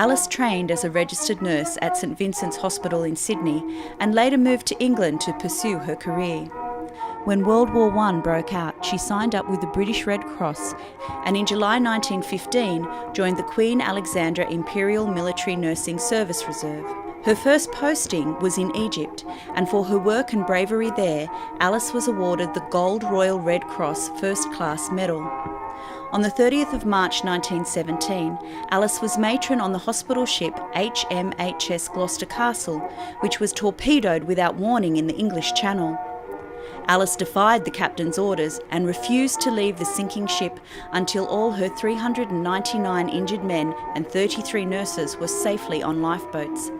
Alice trained as a registered nurse at St Vincent's Hospital in Sydney and later moved to England to pursue her career. When World War I broke out, she signed up with the British Red Cross and in July 1915 joined the Queen Alexandra Imperial Military Nursing Service Reserve. Her first posting was in Egypt, and for her work and bravery there, Alice was awarded the Gold Royal Red Cross First Class Medal. On the 30th of March 1917, Alice was matron on the hospital ship HMHS Gloucester Castle, which was torpedoed without warning in the English Channel. Alice defied the captain's orders and refused to leave the sinking ship until all her 399 injured men and 33 nurses were safely on lifeboats.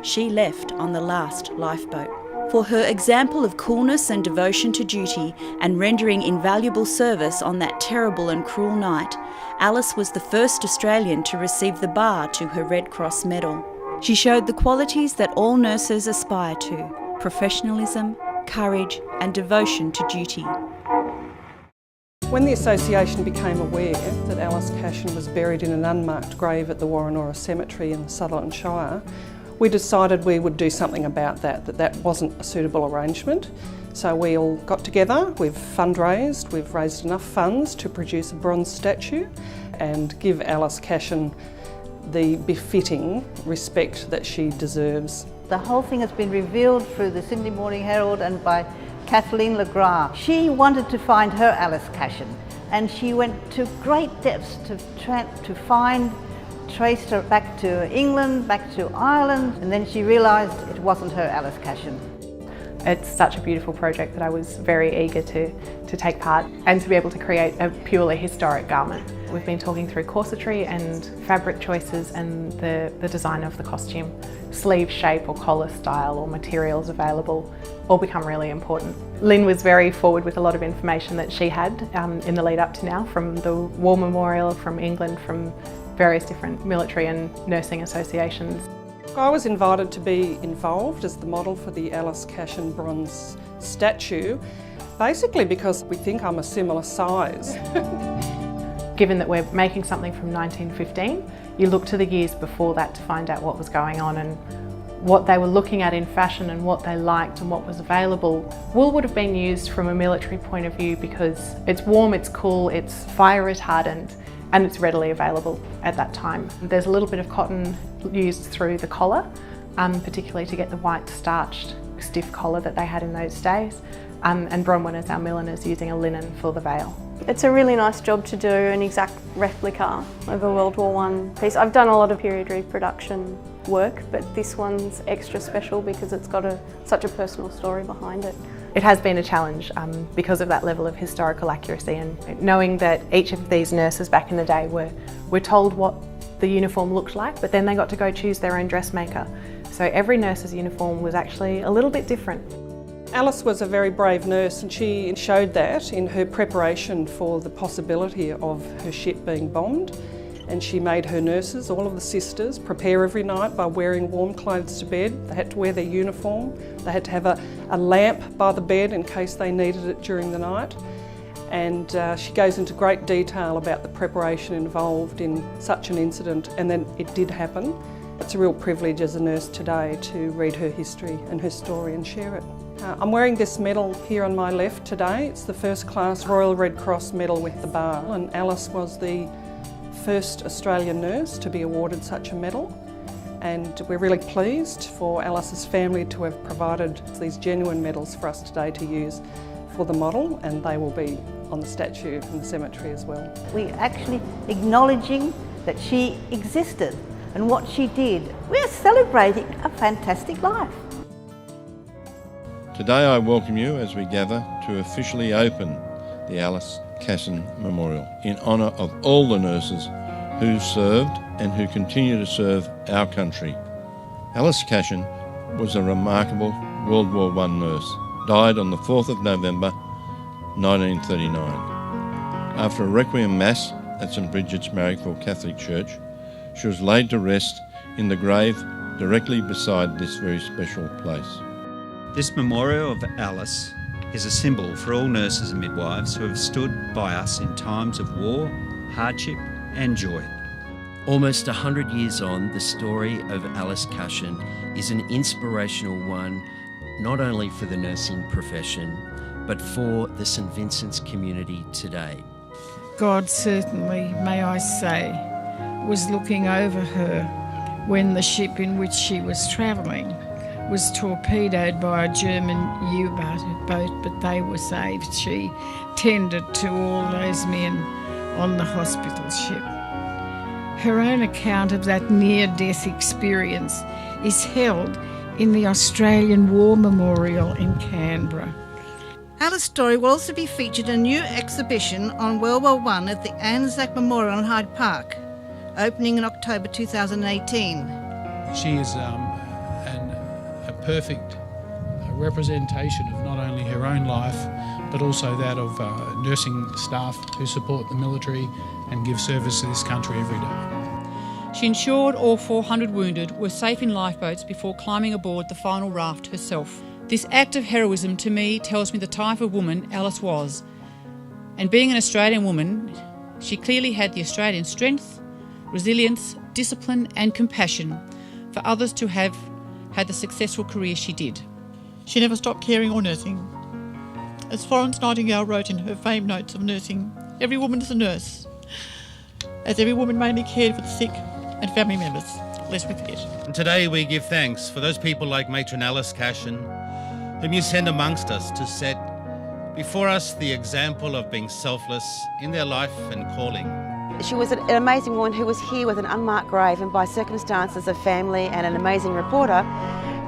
She left on the last lifeboat. For her example of coolness and devotion to duty and rendering invaluable service on that terrible and cruel night, Alice was the first Australian to receive the bar to her Red Cross medal. She showed the qualities that all nurses aspire to: professionalism, courage and devotion to duty. When the association became aware that Alice Cashin was buried in an unmarked grave at the Woronora Cemetery in the Sutherland Shire, we decided we would do something about that wasn't a suitable arrangement. So we all got together, we've fundraised, we've raised enough funds to produce a bronze statue and give Alice Cashin the befitting respect that she deserves. The whole thing has been revealed through the Sydney Morning Herald and by Kathleen LeGras. She wanted to find her Alice Cashin, and she went to great depths to find, traced her back to England, back to Ireland, and then she realised it wasn't her Alice Cashin. It's such a beautiful project that I was very eager to take part and to be able to create a purely historic garment. We've been talking through corsetry and fabric choices and the design of the costume. Sleeve shape or collar style or materials available all become really important. Lynne was very forward with a lot of information that she had in the lead up to now from the War Memorial, from England, from various different military and nursing associations. I was invited to be involved as the model for the Alice Cashin bronze statue, basically because we think I'm a similar size. Given that we're making something from 1915, you look to the years before that to find out what was going on and what they were looking at in fashion and what they liked and what was available. Wool would have been used from a military point of view because it's warm, it's cool, it's fire retardant, and it's readily available at that time. There's a little bit of cotton used through the collar, particularly to get the white starched stiff collar that they had in those days, and Bronwyn as our milliners using a linen for the veil. It's a really nice job to do, an exact replica of a World War I piece. I've done a lot of period reproduction work, but this one's extra special because it's got such a personal story behind it. It has been a challenge because of that level of historical accuracy and knowing that each of these nurses back in the day were told what the uniform looked like, but then they got to go choose their own dressmaker. So every nurse's uniform was actually a little bit different. Alice was a very brave nurse and she showed that in her preparation for the possibility of her ship being bombed. And she made her nurses, all of the sisters, prepare every night by wearing warm clothes to bed. They had to wear their uniform. They had to have a lamp by the bed in case they needed it during the night. And she goes into great detail about the preparation involved in such an incident, and then it did happen. It's a real privilege as a nurse today to read her history and her story and share it. I'm wearing this medal here on my left today. It's the first class Royal Red Cross medal with the bar, and Alice was the first Australian nurse to be awarded such a medal, and we're really pleased for Alice's family to have provided these genuine medals for us today to use for the model, and they will be on the statue in the cemetery as well. We're actually acknowledging that she existed and what she did. We're celebrating a fantastic life. Today I welcome you as we gather to officially open the Alice Cashin Memorial in honour of all the nurses who served and who continue to serve our country. Alice Cashin was a remarkable World War I nurse, died on the 4th of November 1939. After a requiem mass at St Bridget's Marrickville Catholic Church, she was laid to rest in the grave directly beside this very special place. This memorial of Alice is a symbol for all nurses and midwives who have stood by us in times of war, hardship and joy. Almost 100 years on, the story of Alice Cashin is an inspirational one, not only for the nursing profession, but for the St Vincent's community today. God certainly, may I say, was looking over her when the ship in which she was travelling was torpedoed by a German U-boat, but they were saved. She tended to all those men on the hospital ship. Her own account of that near-death experience is held in the Australian War Memorial in Canberra. Alice's story will also be featured in a new exhibition on World War I at the NSWNMA Memorial in Hyde Park, opening in October 2018. She is a perfect representation of not only her own life, but also that of nursing staff who support the military and give service to this country every day. She ensured all 400 wounded were safe in lifeboats before climbing aboard the final raft herself. This act of heroism to me tells me the type of woman Alice was. And being an Australian woman, she clearly had the Australian strength, resilience, discipline and compassion for others to have had the successful career she did. She never stopped caring or nursing. As Florence Nightingale wrote in her famed notes of nursing, every woman is a nurse, as every woman mainly cared for the sick and family members, lest we forget. And today we give thanks for those people like matron Alice Cashin, whom you send amongst us to set before us the example of being selfless in their life and calling. She was an amazing woman who was here with an unmarked grave, and by circumstances of family and an amazing reporter,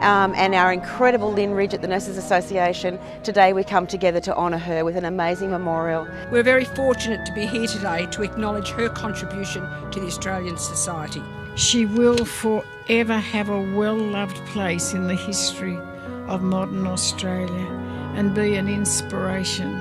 and our incredible Lynne Ridge at the Nurses Association, today we come together to honour her with an amazing memorial. We're very fortunate to be here today to acknowledge her contribution to the Australian society. She will forever have a well-loved place in the history of modern Australia and be an inspiration